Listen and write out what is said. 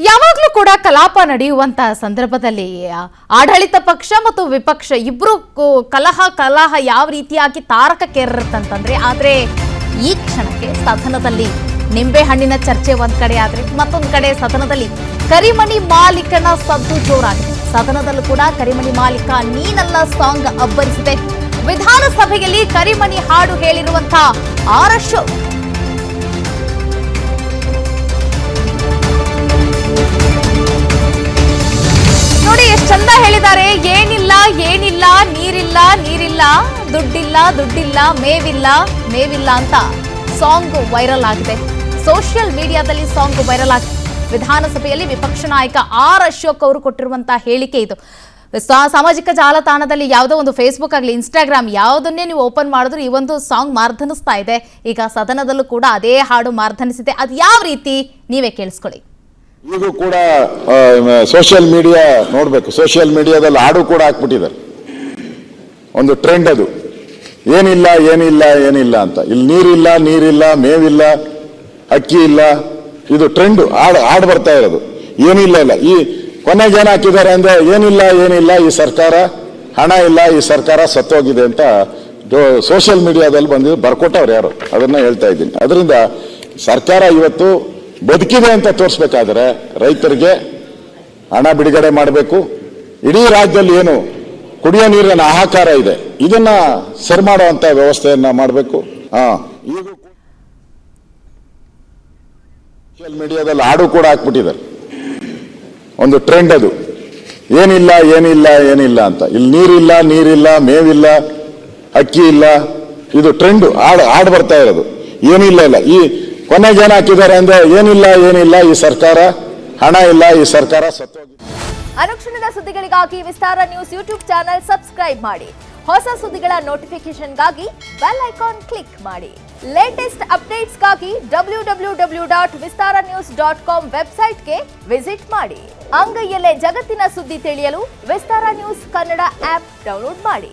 ಯಾವಾಗಲೂ ಕೂಡ ಕಲಾಪ ನಡೆಯುವಂತಹ ಸಂದರ್ಭದಲ್ಲಿ ಆಡಳಿತ ಪಕ್ಷ ಮತ್ತು ವಿಪಕ್ಷ ಇಬ್ರು ಕಲಹ ಯಾವ ರೀತಿಯಾಗಿ ತಾರಕಕ್ಕೇರುತ್ತಂತಂದ್ರೆ ಆದ್ರೆ ಈ ಕ್ಷಣಕ್ಕೆ ಸದನದಲ್ಲಿ ನಿಂಬೆ ಹಣ್ಣಿನ ಚರ್ಚೆ ಒಂದ್ ಕಡೆ ಆದ್ರೆ ಮತ್ತೊಂದು ಕಡೆ ಸದನದಲ್ಲಿ ಕರಿಮಣಿ ಮಾಲೀಕನ ಸದ್ದು ಜೋರಾಗಿದೆ. ಸದನದಲ್ಲೂ ಕೂಡ ಕರಿಮಣಿ ಮಾಲೀಕ ನೀನಲ್ಲ ಸಾಂಗ್ ಅಬ್ಬರಿಸಿದೆ. ವಿಧಾನಸಭೆಯಲ್ಲಿ ಕರಿಮಣಿ ಹಾಡು ಹೇಳಿರುವಂತಹ ಆರ್.ಎಸ್. ನೋಡಿ ಎಷ್ಟು ಚಂದ ಹೇಳಿದ್ದಾರೆ. ಏನಿಲ್ಲ ಏನಿಲ್ಲ, ನೀರಿಲ್ಲ ನೀರಿಲ್ಲ, ದುಡ್ಡಿಲ್ಲ ಮೇವಿಲ್ಲ ಅಂತ ಸಾಂಗ್ ವೈರಲ್ ಆಗಿದೆ. ಸೋಷಿಯಲ್ ಮೀಡಿಯಾದಲ್ಲಿ ಸಾಂಗ್ ವೈರಲ್ ಆಗಿದೆ. ವಿಧಾನಸಭೆಯಲ್ಲಿ ವಿಪಕ್ಷ ನಾಯಕ ಆರ್ ಅಶೋಕ್ ಅವರು ಕೊಟ್ಟಿರುವಂತಹ ಹೇಳಿಕೆ ಇದು. ಸಾಮಾಜಿಕ ಜಾಲತಾಣದಲ್ಲಿ ಯಾವುದೋ ಒಂದು ಫೇಸ್ಬುಕ್ ಆಗಲಿ ಇನ್ಸ್ಟಾಗ್ರಾಮ್ ಯಾವುದನ್ನೇ ನೀವು ಓಪನ್ ಮಾಡಿದ್ರು ಈ ಒಂದು ಸಾಂಗ್ ಮಾರ್ಧನಿಸ್ತಾ ಇದೆ. ಈಗ ಸದನದಲ್ಲೂ ಕೂಡ ಅದೇ ಹಾಡು ಮಾರ್ಧನಿಸಿದೆ. ಅದು ಯಾವ ರೀತಿ ನೀವೇ ಕೇಳಿಸ್ಕೊಳ್ಳಿ. ಇದು ಕೂಡ ಸೋಷಿಯಲ್ ಮೀಡಿಯಾ ನೋಡ್ಬೇಕು. ಸೋಷಿಯಲ್ ಮೀಡಿಯಾದಲ್ಲಿ ಹಾಡು ಕೂಡ ಹಾಕ್ಬಿಟ್ಟಿದ್ದಾರೆ. ಒಂದು ಟ್ರೆಂಡ್ ಅದು. ಏನಿಲ್ಲ ಅಂತ. ಇಲ್ಲಿ ನೀರಿಲ್ಲ ಮೇವಿಲ್ಲ, ಅಕ್ಕಿ ಇಲ್ಲ. ಇದು ಟ್ರೆಂಡ್ ಹಾಡು ಬರ್ತಾ ಇರೋದು. ಏನಿಲ್ಲ ಈ ಕೊನೆಗೆ ಏನ್ ಹಾಕಿದ್ದಾರೆ ಅಂದ್ರೆ ಏನಿಲ್ಲ ಈ ಸರ್ಕಾರ, ಹಣ ಇಲ್ಲ, ಈ ಸರ್ಕಾರ ಸತ್ತೋಗಿದೆ ಅಂತ ಸೋಷಿಯಲ್ ಮೀಡಿಯಾದಲ್ಲಿ ಬಂದಿದ್ದು ಬರ್ಕೊಟ್ಟವ್ರು ಯಾರು ಅದನ್ನ ಹೇಳ್ತಾ ಇದ್ದೀನಿ. ಅದರಿಂದ ಸರ್ಕಾರ ಇವತ್ತು ಬದುಕಿದೆ ಅಂತ ತೋರಿಸ್ಬೇಕಾದ್ರೆ ರೈತರಿಗೆ ಹಣ ಬಿಡುಗಡೆ ಮಾಡಬೇಕು. ಇಡೀ ರಾಜ್ಯದಲ್ಲಿ ಏನು ಕುಡಿಯೋ ನೀರಿನ ಹಾಹಾಕಾರ ಇದೆ ಇದನ್ನ ಸರಿ ಮಾಡುವಂತ ವ್ಯವಸ್ಥೆಯನ್ನ ಮಾಡಬೇಕು. ಈಗ ಸೋಷಿಯಲ್ ಮೀಡಿಯಾದಲ್ಲಿ ಹಾಡು ಕೂಡ ಹಾಕ್ಬಿಟ್ಟಿದ್ದಾರೆ. ಒಂದು ಟ್ರೆಂಡ್ ಅದು. ಏನಿಲ್ಲ ಅಂತ. ಇಲ್ಲಿ ನೀರಿಲ್ಲ ಮೇವಿಲ್ಲ, ಅಕ್ಕಿ ಇಲ್ಲ. ಇದು ಟ್ರೆಂಡ್ ಹಾಡು ಬರ್ತಾ ಇರೋದು. ಏನಿಲ್ಲ ಈ ಕೊನೆಗೆ ಏನ್ ಹಾಕಿದ್ದಾರೆ ಅಂದ್ರೆ ಏನಿಲ್ಲ ಈ ಸರ್ಕಾರ, ಹಣ ಇಲ್ಲ, ಈ ಸರ್ಕಾರ ಸತ್ತೋಗಿದೆ. ಅನುಕ್ಷಣದ ಸುದ್ದಿಗಳಿಗಾಗಿ ವಿಸ್ತಾರ ನ್ಯೂಸ್ ಯೂಟ್ಯೂಬ್ ಚಾನೆಲ್ ಸಬ್ಸ್ಕ್ರೈಬ್ ಮಾಡಿ. ಹೊಸ ಸುದ್ದಿಗಳ ನೋಟಿಫಿಕೇಶನ್ಗಾಗಿ ಬೆಲ್ ಐಕಾನ್ ಕ್ಲಿಕ್ ಮಾಡಿ. ಲೇಟೆಸ್ಟ್ ಅಪ್ಡೇಟ್ಸ್ಗಾಗಿ www.vistaranews.com ವೆಬ್ಸೈಟ್ಗೆ ವಿಸಿಟ್ ಮಾಡಿ. ಅಂಗೈಯಲ್ಲೇ ಜಗತ್ತಿನ ಸುದ್ದಿ ತಿಳಿಯಲು ವಿಸ್ತಾರ ನ್ಯೂಸ್ ಕನ್ನಡ ಆಪ್ ಡೌನ್ಲೋಡ್ ಮಾಡಿ.